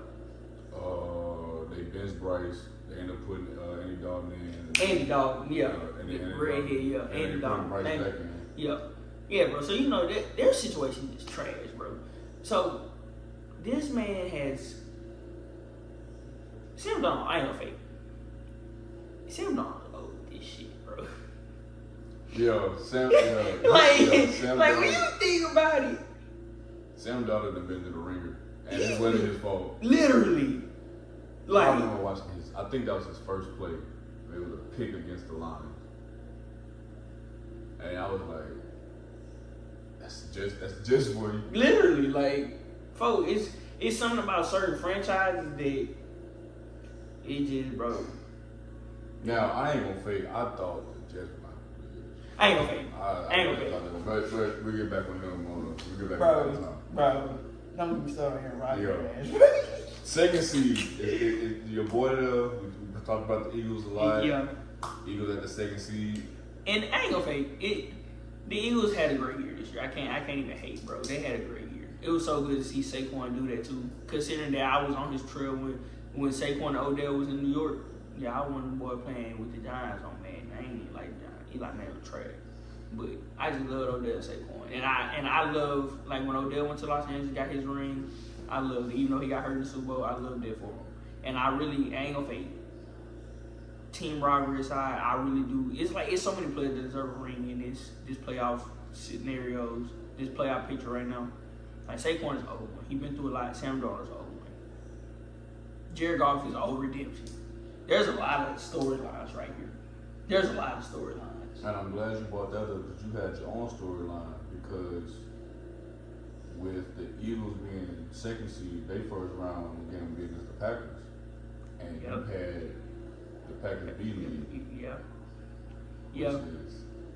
They benched Bryce. They ended up putting Andy Dalton in. Andy Dalton, yeah. Andy Redhead, yeah. Andy Dalton. Bryce back in. Yeah, bro. So you know their situation is trash, bro. So this man has Sam Darnold. I ain't gonna fake. Sam Darnold old this shit, bro. Yeah, Sam. Sam like when you think about it, Sam Darnold done been to the ringer, and it wasn't his fault. Literally, like I remember watching his. I think that was his first play. It was a pick against the Lions, and I was like, "That's just for you." Literally, like, folks, it's something about certain franchises that It just, bro. Now, I ain't gonna fake. I thought the Jets were not good. I ain't gonna fake. I ain't gonna really fake. thought that, but we'll get back on them. We'll get back on them. Bro, don't get me started here, right? Yeah. Second seed, is your boy there. We talked about the Eagles a lot. Yeah. Eagles at the second seed. And I ain't gonna fake it. The Eagles had a great year this year. I can't even hate, bro. They had a great year. It was so good to see Saquon do that too. Considering that I was on his trail when Saquon and Odell was in New York. Yeah, I wasn't the boy playing with the Giants on Madden. I ain't even like Giants. Eli Manning was trash. But I just loved Odell and Saquon. And I love, like, when Odell went to Los Angeles and got his ring, I loved it. Even though he got hurt in the Super Bowl, I loved it for him. And I ain't gonna fake team rivalry aside, I really do. It's so many players that deserve a ring in this playoff scenarios, this playoff picture right now. Like, Saquon is old one. He been through a lot. Sam Darnold's old one. Jared Goff is old redemption. There's a lot of storylines right here. There's a lot of storylines. And I'm glad you brought that up because you had your own storyline because with the Eagles being second seed, they first round game would be against the Packers. And you had the Packers beating you. Yeah. Yeah.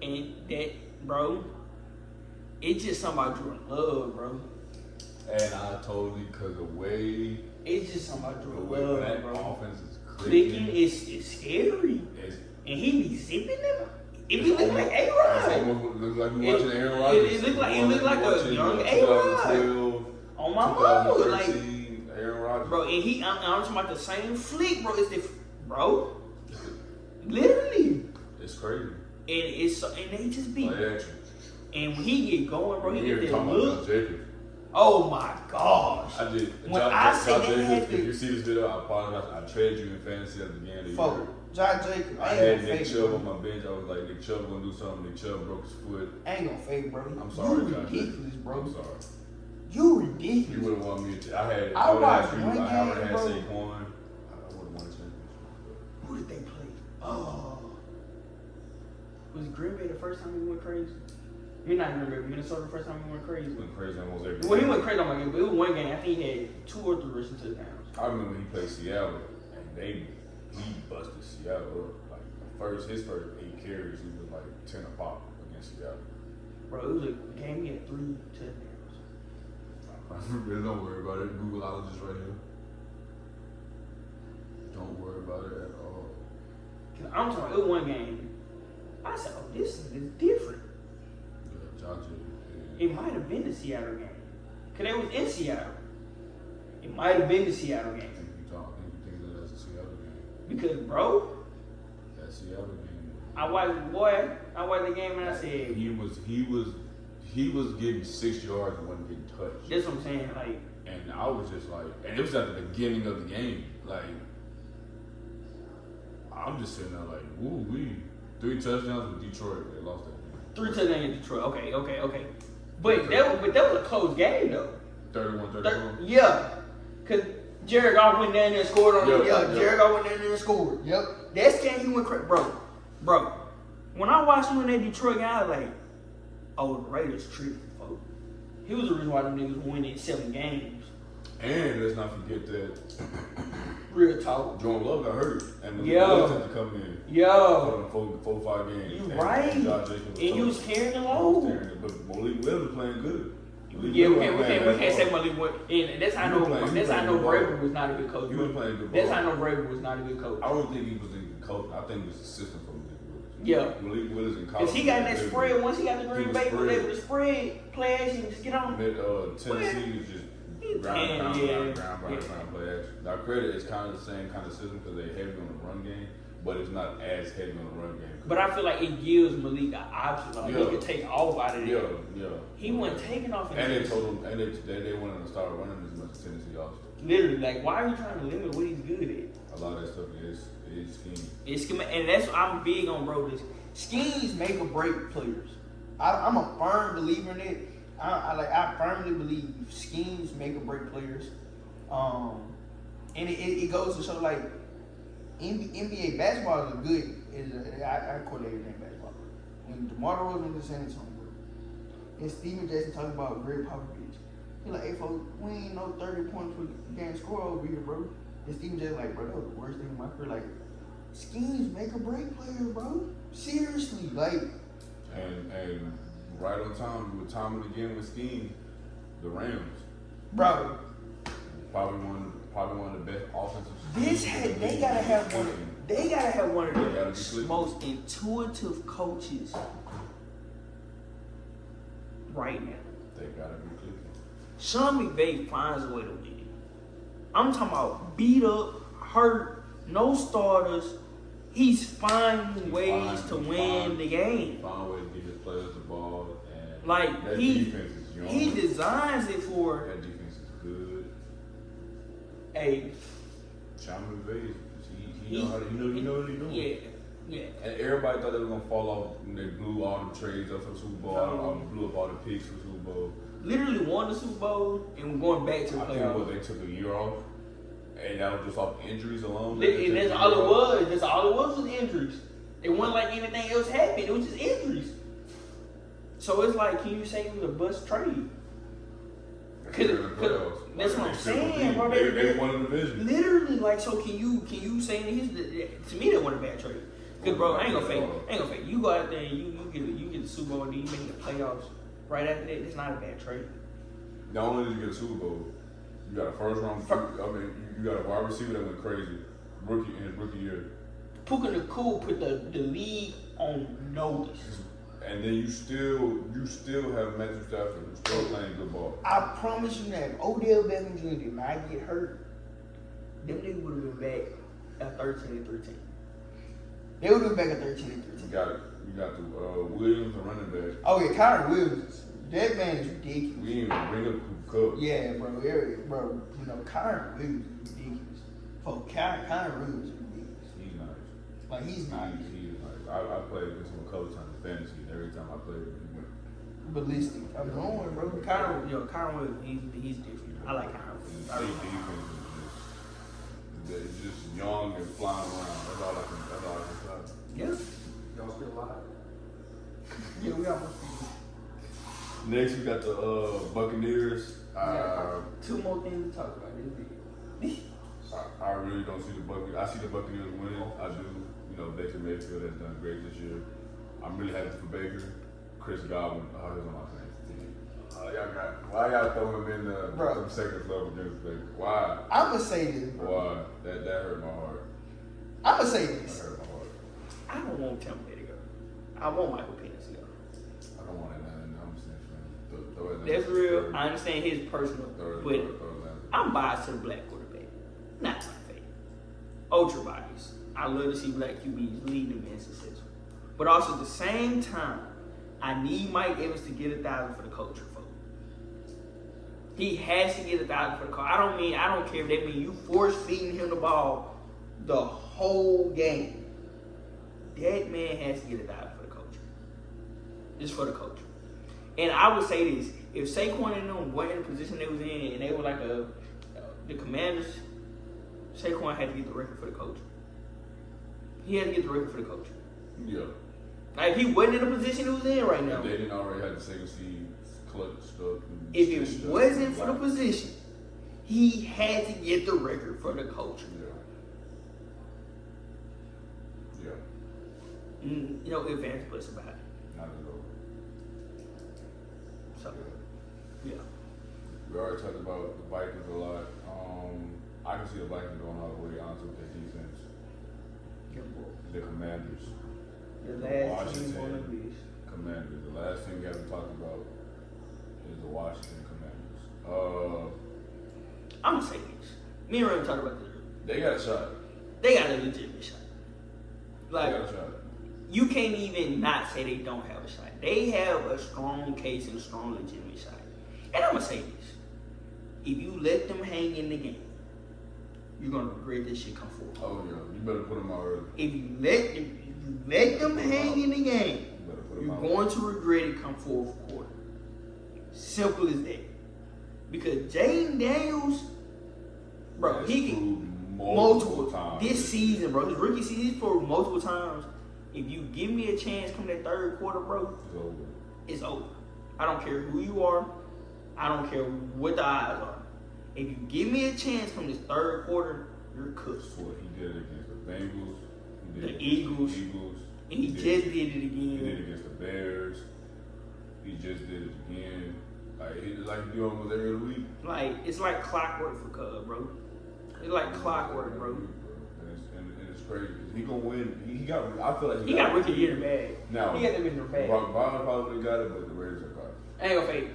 And that, bro, it's just something about Jordan Love, bro. And I totally, because the way it's just something about Jordan that Love, bro. offense is clicking is scary. And he be zipping them. It be looking like A-Rod. It looks like we watching Aaron Rodgers. It look like a young A-Rod. On my mom, like Aaron Rodgers. Bro, and I'm talking about the same flick, bro. Bro, literally. It's crazy. And they just be. Like, and when he get going, bro, he get that talking look. about Jacobs. Oh my gosh. I did. When Josh I say Jacobs, if you see this video, I apologize. I traded you in fantasy at the beginning of the year. Josh Jacobs. I had Nick Chubb on my bench. I was like, Nick Chubb gonna do something. Nick Chubb broke his foot. I ain't gonna fake, bro. I'm sorry, you Josh ridiculous, bro. I'm sorry. You ridiculous. You would have won me. I watched would have had one Saquon. game, I bro. would have won a championship. Who did they play? Oh. Was Green Bay the first time he went crazy? You're not Green Bay. Minnesota the first time he went crazy. He went crazy almost every Well, he game. went crazy on my game, but it was one game. I think he had 2 or 3 rushing touchdowns. I remember he played Seattle, and he busted Seattle up. Like his first 8 carries, he was like 10 a pop against Seattle. Bro, it was a game he had 3 touchdowns. Really don't worry about it. Googleologist right here. Don't worry about it at all. Cause I'm talking, it was one game. I said, oh, this is different. Yeah, Josh Jacobs. It might have been the Seattle game. Because they was in Seattle. It might have been the Seattle game. You think that that's a Seattle game? Because, bro, That Seattle game. I watched the game and I said, He was getting 6 yards and wasn't getting touched. that's what I'm saying. Like, And I was just like, and it was at the beginning of the game. Like, I'm just sitting there like, woo wee. 3 touchdowns with Detroit. They lost that game. 3 touchdowns in Detroit. Okay. But that was a close game, though. 31-31. Yeah. Because Jared Goff went down there and scored on it. Yep. Jared Goff went down there and scored. Yep. That's game he went crazy. Bro. When I watched him in that Detroit guy, I was like, oh, the Raiders tripping, folks. He was the reason why them niggas winning 7 games. And let's not forget that Real talk. Jordan Love got hurt. And the Yo. Willis had to come in. Yo. For 4-5 games. You And right. Josh Jacobs And you was carrying the load. But Malik Willis was playing good. Yeah, we can't say Malik Willis. And that's how I know Vrabel was not a good coach. He was playing good That's ball. how I know Vrabel was not a good coach. I don't think he was a good coach. I think it was the system for Malik Willis. Yeah. Malik Willis in college. Because he got in that spread, once he got the Green Bay, he was spread. able to spread, play action, and just get on. Tennessee was just ground, play action. Now, credit is kind of the same kind of system because they're heavy on the run game, but it's not as heavy on the run game. But I feel like it gives Malik an option. Like, he Yeah. could take off out of there. Yeah. He wasn't taking off. And they told him, and they wanted to start running as much as Tennessee also. Literally, like, why are you trying to limit what he's good at? A lot of that stuff is scheme. It's and that's what I'm big on, bro. This schemes make or break players. I'm a firm believer in it. I firmly believe schemes make or break players. And it goes to show like NBA basketball is a good. I correlate everything basketball. When DeMar DeRozan went to San Antonio, and Steven Jackson talking about Greg Popovich, he like, hey folks, we ain't no 30 points per game score over here, bro. And Steven J like, bro, that was the worst thing in my career. Like, schemes make or break players, bro. Seriously, like. And right on time, with time and again with scheme, the Rams. Bro. Probably one of the best offensive. They gotta have one of the be most intuitive coaches right now. They gotta be clicking. Sean McVay finds a way to win. I'm talking about beat up, hurt, no starters. He's finding ways to win the game. Find ways to give his players the ball, and like that defense is young. He designs it for. That defense is good. Hey, Sean McVay, he know what he's doing. Yeah. And everybody thought they were gonna fall off when they blew all the trades up for the Super Bowl. Blew up all the picks for the Super Bowl. Literally won the Super Bowl and going back to the playoffs. I think they took a year off, and that was just off injuries alone. And that's all it was. That's all it was injuries. It wasn't like anything else happened. It was just injuries. So it's like, can you say it was a bust trade? Cause that's what I'm saying, bro. They won the division. Literally, like, so can you say that to me that wasn't a bad trade? Cause bro, I ain't gonna fake. You go out there and you get the Super Bowl and then you make the playoffs. Right after that, it's not a bad trade. Not only did you get a Super Bowl, you got a first round. You got a wide receiver that went crazy, in his rookie year. Puka Nacua put the league on notice. And then you still have Matthew Stafford who's still playing good ball. I promise you that if Odell Beckham Jr. did not get hurt, them niggas would have been back at 13-13. They would have been back at 13-13. You got the Williams, the running back. Oh yeah, Kyron Williams. That man is ridiculous. We didn't even bring up Cooper Kupp. Yeah, bro. You know, Kyron Williams is ridiculous. Kyron Williams is ridiculous. He's nice. Like he's nice. He is nice. I played against him a couple times in fantasy, and every time I played him, he went ballistic. I'm going, bro. Kyron Williams, he's different. I like Kyron Williams. His defense is just young and flying around. That's all I can say. Yeah. Y'all still alive? Yeah, we almost finished. Next, we got the Buccaneers. Two more things to talk about. I really don't see the Buccaneers. I see the Buccaneers winning. I do. You know, Baker Mayfield has done great this year. I'm really happy for Baker. Chris Godwin, he's on my fantasy team. Why y'all throw him in the second level against Baker? Why? I'm gonna say this, bro. Why? That hurt my heart. I'm gonna say this. That hurt my heart. I don't want Tampa Bay to go. I want Michael Penix to go. I don't want Atlanta. I'm saying That's real. I understand his personal, but I'm biased to the black quarterback. Not my favorite. Ultra biased. I love to see black QBs leading and being successful. But also at the same time, I need Mike Evans to get 1,000 for the culture vote. He has to get 1,000 for the culture. I don't care if that means you force feeding him the ball the whole game. That man has to get 1,000 for the culture. Just for the culture. And I would say this: if Saquon and them weren't in the position they was in, and they were like the Commanders, Saquon had to get the record for the culture. He had to get the record for the culture. Yeah. Like if he wasn't in the position he was in right now. If they didn't already have the second seed clutch stuff. If it wasn't for the position, he had to get the record for the culture. Yeah. You know, if fans puts about it. Not at all. So, yeah. We already talked about the Vikings a lot. I can see the Vikings going all the way onto their defense. The Commanders. The last Washington team on the list. Commanders. The last thing we haven't talked about is the Washington Commanders. I'm gonna say this. Me and Rhema talked about this. They got a shot. They got a legitimate shot. Like, They got a shot. you can't even not say they don't have a shot. They have a strong case and a strong legitimate shot. And I'm gonna say this: if you let them hang in the game, you're gonna regret this shit come forward. Oh yeah, you better put them out early. If you let them hang in the game, you're going to regret it come fourth quarter. Simple as that. Because Jaden Daniels, bro, he can multiple times this season, bro. His rookie season, he's proved multiple times. If you give me a chance come that third quarter, bro, it's over. I don't care who you are. I don't care what the odds are. If you give me a chance from this third quarter, You're cooked. That's what he did it against the Bengals. He did The it against Eagles. The Eagles. And he did just it- did it He did again. it against the Bears. He just did it again. Like he do almost every other week. Like, it's like clockwork for Cub, bro. It's like clockwork, bro. And it's crazy because he gonna win. He got. I feel like He got rookie year in the bag. Now He got that in the bag. Brown probably got it, but the Raiders are got it. I ain't gonna fake.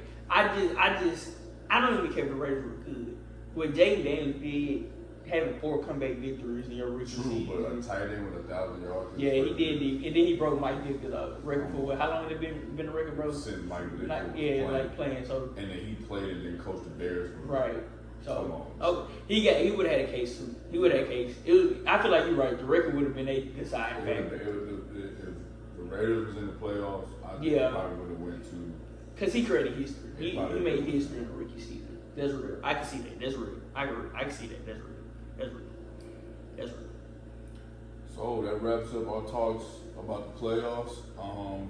I don't even care if the Raiders were good. What Jaden Daniels did, having 4 comeback victories in your rookie True, season. but a tight end with 1,000 yards. Yeah, he did. And then he broke Mike Vickers' record for what? How long had it been a record, bro? Since Mike Vickers Like, was yeah, playing. like playing. So And then he played and then coached the Bears. right. Come So on. oh, he would have had a case too. He would have had a case. I feel like you're right. The record would have been a deciding factor. If the Raiders was in the playoffs, I think Yeah. they probably would have went to. Because he created history. He probably made would. history in the rookie season. That's real. I can see that. That's real. I can see that. That's real. That's real. That's real. So that wraps up our talks about the playoffs.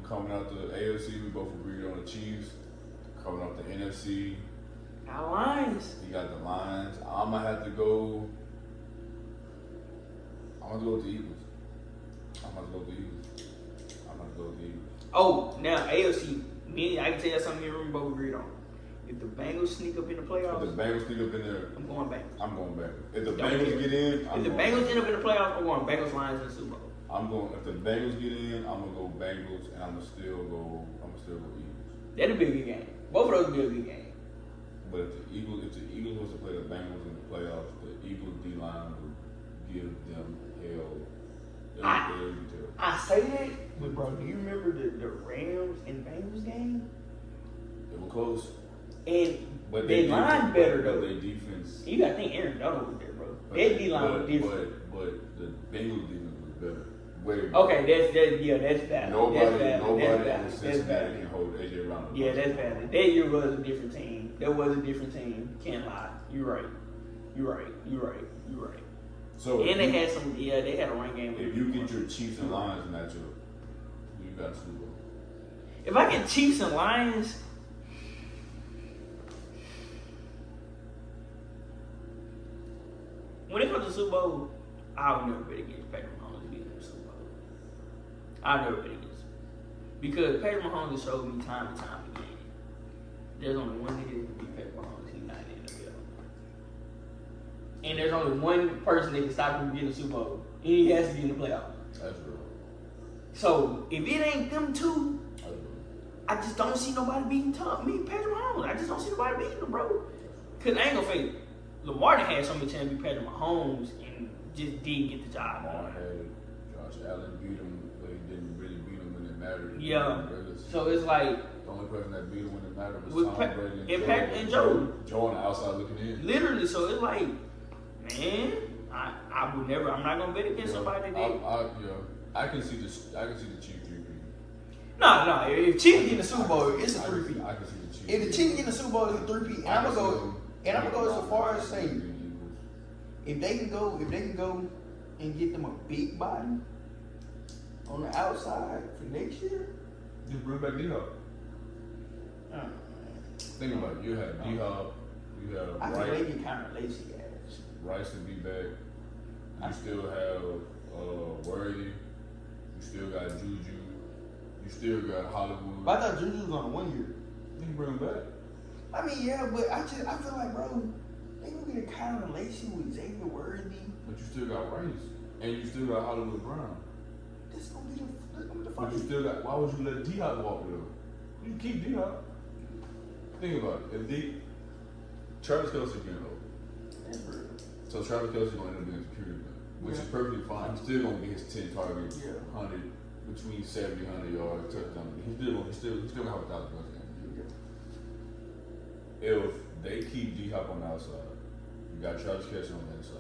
Coming out the AFC, we both agreed on the Chiefs. Coming out the NFC, Our Lions. you got the Lions. I'm gonna have to go. I'm gonna go with the Eagles. I'm gonna go with the Eagles. Oh, now AFC. I can tell you something you both agreed on. If the Bengals sneak up in the If playoffs, the Bengals sneak up in there, I'm going Bengals. I'm going back. If the Don't Bengals care. get in, I'm If the going Bengals back. end up in the playoffs, I'm going Bengals, Lions, and Super Bowl. I'm going. If the Bengals get in, I'm gonna go Bengals, and I'm gonna still go Eagles. That'd be a good game. Both of those would be a good game. But if the Eagles was to play the Bengals in the playoffs, the Eagles D line would give them hell. It'll be terrible. I say that, but bro, do you remember the Rams and Bengals game? They were close, And but they defense- line better but though. their defense. You gotta think Aaron Donald was there, bro. but- That D line was but- different. But the Bengals defense was better. Way better. Okay, that's valid. Nobody that's in valid. Cincinnati That's valid. can hold AJ Brown. Yeah, that's valid. That year was a different team. That was a different team. Can't lie. You're right. So And they had some. Yeah, they had a run game. if you get your Chiefs and Lions matchup, you got Super Bowl. If I get Chiefs and Lions, when it comes to Super Bowl, I'll never bet against Patrick Mahomes being in the Super Bowl. I'll never bet against him. Because Patrick Mahomes has showed me time and time again. There's only one nigga that can beat Patrick Mahomes. He's not in the NFL. And there's only one person that can stop him from getting the Super Bowl. And he has to get in the playoffs. That's real. So if it ain't them two, That's real. I just don't see nobody beating Patrick Mahomes. I just don't see nobody beating him, bro. Cause I ain't gonna fake. Lamar done had so many chances to beat Patrick Mahomes and just didn't get the job Lamar done. had Josh Allen beat him, but he didn't really beat him when it mattered. Yeah. So it's like The only person that beat him when it mattered was With Tom Pat- Brady and Pat- and Joe. Joe on the outside looking in. literally. So it's like, man, I would never. I'm not gonna bet against somebody that did. I can see the Chiefs 3-3. No. If Chiefs get the Super Bowl, it's a 3-peat. I can see the Chiefs. If the Chiefs get the Super Bowl, it's a 3-peat. And I'm gonna go so far as say, if they can go and get them a big body on the outside for next year. Just bring back D-Hop. Think about it. You have D-Hop. You have I feel they Rice. get kind of lazy ass. Rice to be back. You still have Worthy. You still got Juju. You still got Hollywood. But I thought Juju was on a 1 year. You can bring him back. I mean, yeah, but I feel like, bro, they gonna get kind of lazy with Xavier Worthy. But you still got Rice. And you still got Hollywood Brown. This gonna be the But you fucking. still got, why would you let D-Hop walk though? You keep D-Hop. Think about it. If Travis Kelce can't hold. That's real. So Travis Kelce gonna end up being a security man, which is perfectly fine. He's still gonna get his 10 targets, Yeah. 100, between 70, 100 yards, touchdown. He's still gonna have 1,000 yards. If they keep D-Hop on the outside, you got Travis Kelce on the inside.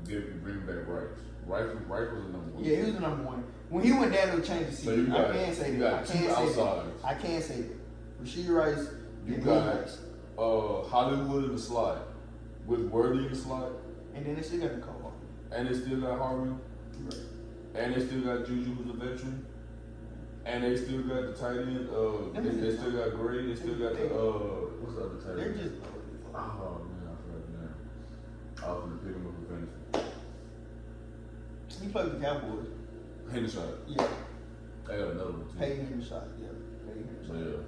You bring back Rice. Rice was the number one. Yeah, he was the number one. When he went down to change the So you season, got- I can't say you that. got two outsides. I can't say that. Rasheed Rice, You and got Rice, Hollywood in the slot, with Worthy in the slot, and then they still got Nicole. and they still got Harvin, Right. and they still got Juju who's a veteran, and they still got the tight end. They still got Gray. They still got the what's the other tight They're end? just. Oh man, I forgot the name. I was gonna pick him up for fantasy. He played with the Cowboys. Hendershot. Yeah. They got another one too. Peyton Hendershot. Yeah. Peyton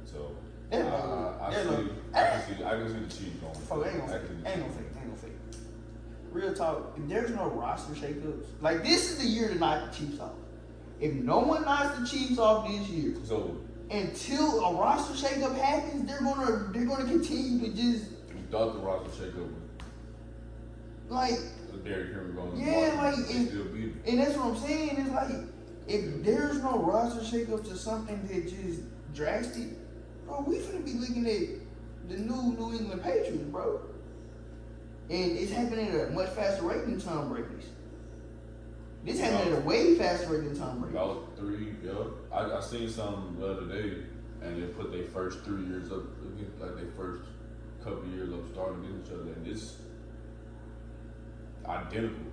So Hendershot. yeah. So That's I can see the Chiefs going. Fuck, ain't gonna fake. Real talk, if there's no roster shakeups, like this is the year to knock the Chiefs off. If no one knocks the Chiefs off this year, So until a roster shakeup happens, they're gonna continue to just we thought the roster shakeup was like Derrick Henry going to yeah, like they still beat him. and that's what I'm saying. It's like if there's no roster shakeups or something that just drastic, bro, we finna be looking at the New England Patriots, bro. And it's happening at a much faster rate than Tom Brady's. This happening at a way faster rate than Tom Brady's. About 3, yeah. I seen some the other day, and they put their first 3 years up, like their first couple years up starting against each other, and this identical.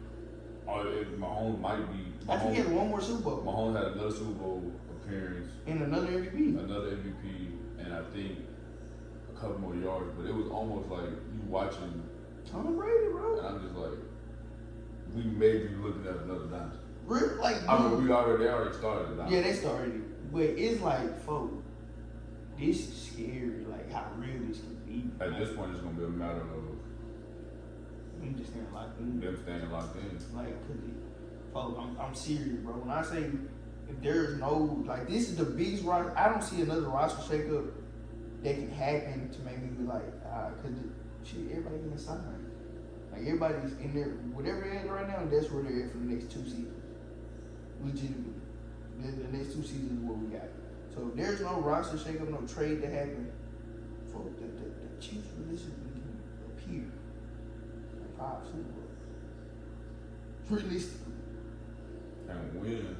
Mahomes might be. I think he had one more Super Bowl. Mahomes had another Super Bowl appearance, And another MVP. and I think a couple more yards, but it was almost like you watching, Tom Brady, bro. and I'm just like, we may be looking at another dynasty. Real, like, I mean, they already started the dynasty. yeah, they started it. But it's like, folks, this is scary, like how real this can be. At this point, it's gonna be a matter of We just staying locked in. them staying locked in. Like, folks, I'm serious, bro. When I say if there's no, like, this is the biggest roster, I don't see another roster shakeup that can happen to make me be like, because shit, everybody getting signed. Like, everybody's in there, whatever they're at right now, that's where they're at for the next 2 seasons. Legitimately. The next 2 seasons is what we got. So if there's no roster shakeup, no trade to happen, folks, the Chiefs realistically can appear like 5 Super Bowls. Realistically. And win.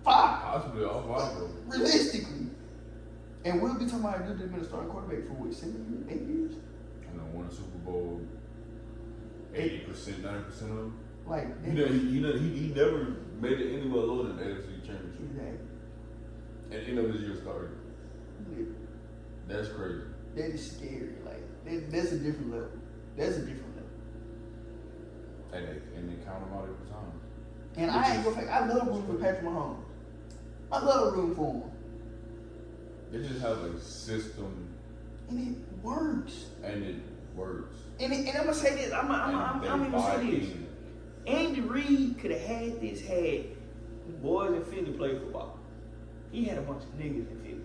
5. Possibly all 5 of them. Realistically. And we'll be talking about a dude that's been a starting quarterback for what, 7 years, 8 years? And then won a Super Bowl 80%, 90% of them. Like, He never made it anywhere lower than the AFC Championship. exactly. And end of his year started. Yeah. That's crazy. That is scary. Like, that's a different level. That's a different level. And they count him out every time. And I ain't gonna fake, I love rooting for Patrick Mahomes. I love rooting for him. They just have a system And it works. and it works. And I'm gonna say this. I'm gonna say this. Andy Reid could have had this had the boys in Philly play football. He had a bunch of niggas in Philly.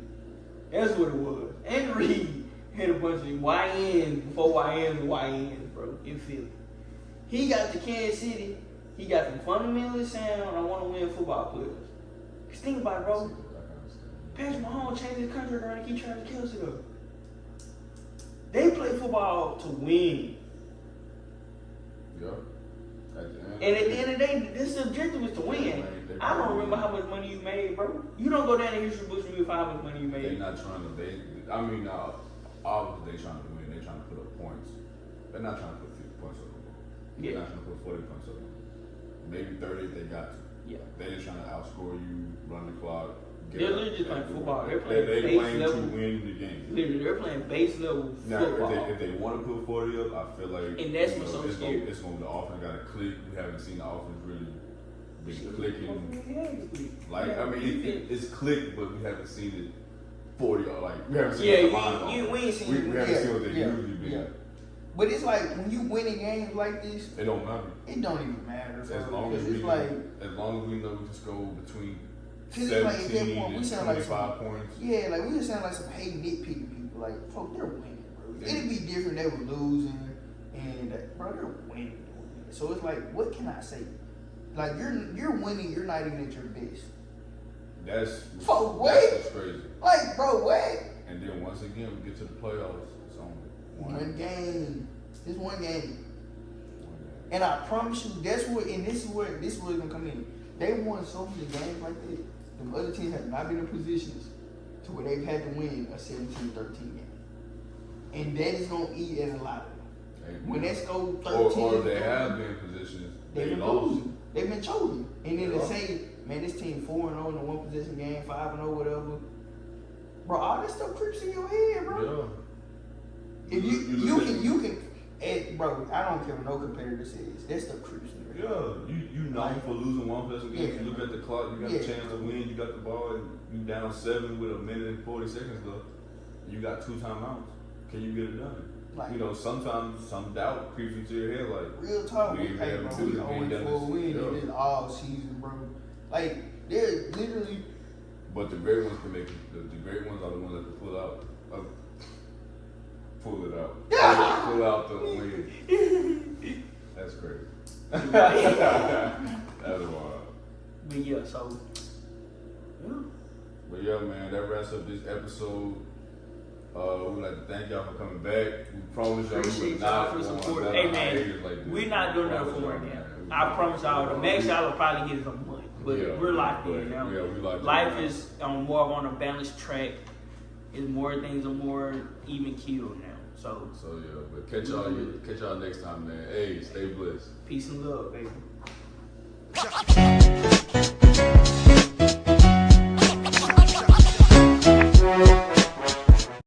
That's what it was. Andy Reid had a bunch of YNs before YNs and YNs, bro, in Philly. He got to Kansas City. He got them fundamentally sound, I want to win football players. Cause think about it, bro. Patrick Mahomes changed his contract around and keep trying to kill it up. They play football to win. Yeah. And at the end of the day, this objective is to win. I don't remember how much money you made, bro. You don't go down in history books and you find how much money you made. They're not trying to, obviously they're trying to win. They're trying to put up points. They're not trying to put 50 points up. They're not trying to put 40 points up. Maybe 30 if they got to. Yeah. They're just trying to outscore you, run the clock. They're literally just playing football. They're They're playing playing base to level. win the game. Literally, they're playing base level Now, football. if they want to put 40 up, I feel like And that's what's so it's scary. It's going to the offense got to click. We haven't seen the offense really been clicking. Like I mean, it's clicked, but we haven't seen it 40. Like we haven't seen we ain't seen we haven't seen what they usually be. Yeah. But it's like when you winning games like this, It don't matter. it don't even matter. As long as we know we just go between 'cause it's like at that 17 point, we and sound like 25 points. yeah, like we just sound like some hate nitpicking people. Like, folk, they're winning, bro. Yeah. It'd be different. They were losing, and bro, they're winning. So it's like, what can I say? Like you're winning. You're not even at your best. That's what's crazy. Like, bro, what? And then once again, we get to the playoffs. It's only One game. Just one game. one game. And I promise you, that's what. And this is where it's gonna come in. They won so many games like that. The other teams have not been in positions to where they've had to win a 17-13 game. And that is gonna eat at a lot of them. When that's go 13, or they have been in positions, they've been lost. losing. They've been chosen. And then Yeah. to say, man, this team 4-0 in a one possession game, 5-0, whatever. Bro, all that stuff creeps in your head, bro. Yeah. If you can, bro, I don't care what no competitor says. That stuff creeps me. Yeah, you known for losing one person game. Yeah. You look at the clock, you got a chance to win, you got the ball, and you down 7 with 1:40 left. You got 2 timeouts. Can you get it done? Like, you know, sometimes some doubt creeps into your head. Like, real talk, we we had bro, two, we we ain't done 0-4 this. win Yeah. this all season, bro. Like, they're literally. But the great ones can make it. The great ones are the ones that can pull out. Pull it out. Pull out the win. That's crazy. That's wild. But yeah, so. Yeah. But yeah, man, that wraps up this episode. We'd like to thank y'all for coming back. We promise y'all we Appreciate would y'all not for want support. another Hey, man, hiatus like this. We're not doing that Promise for y'all, right man. now. I promise y'all, the max y'all will probably get is a month. But Yeah, we're locked in but, now. yeah, we locked in Life now. is more on a balanced track. It's more things are more even keeled now. So So yeah, but catch y'all next time, man. Hey, stay blessed. peace and love, baby.